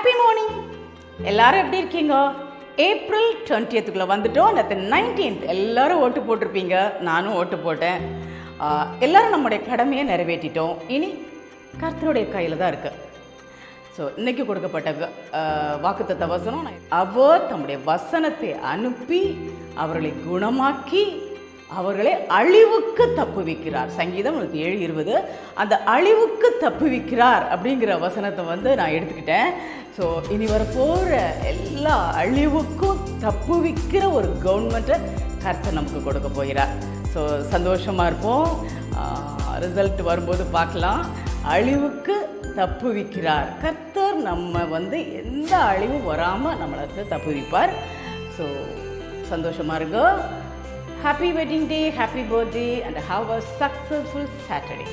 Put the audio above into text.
Happy morning. எல்லாரும் எப்படி இருக்கீங்க? ஏப்ரல் 20க்குள்ளே வந்துட்டோம். நேற்று 19th எல்லாரும் ஓட்டு போட்டிருப்பீங்க, நானும் ஓட்டு போட்டேன். எல்லாரும் நம்முடைய கடமையை நிறைவேற்றிட்டோம். இனி கர்த்தருடைய கையில் தான் இருக்கு. ஸோ இன்னைக்கு கொடுக்கப்பட்ட வாக்குத்தத்த வசனம், அவர் தம்முடைய வசனத்தை அனுப்பி அவர்களை குணமாக்கி அவர்களை அழிவுக்கு தப்புவிக்கிறார். சங்கீதம் 7:20. அந்த அழிவுக்கு தப்புவிக்கிறார் அப்படிங்கிற வசனத்தை நான் எடுத்துக்கிட்டேன். ஸோ இனி வரப்போகிற எல்லா அழிவுக்கும் தப்புவிக்கிற ஒரு கவர்மெண்ட்டை கர்த்தர் நமக்கு கொடுக்க போகிறார். ஸோ சந்தோஷமாக இருப்போம். ரிசல்ட் வரும்போது பார்க்கலாம். அழிவுக்கு தப்புவிக்கிறார் கர்த்தர். நம்ம எந்த அழிவும் வராமல் நம்மளை தப்புவிப்பார். ஸோ சந்தோஷமாக இருங்க. Happy wedding day, happy birthday, and have a successful Saturday.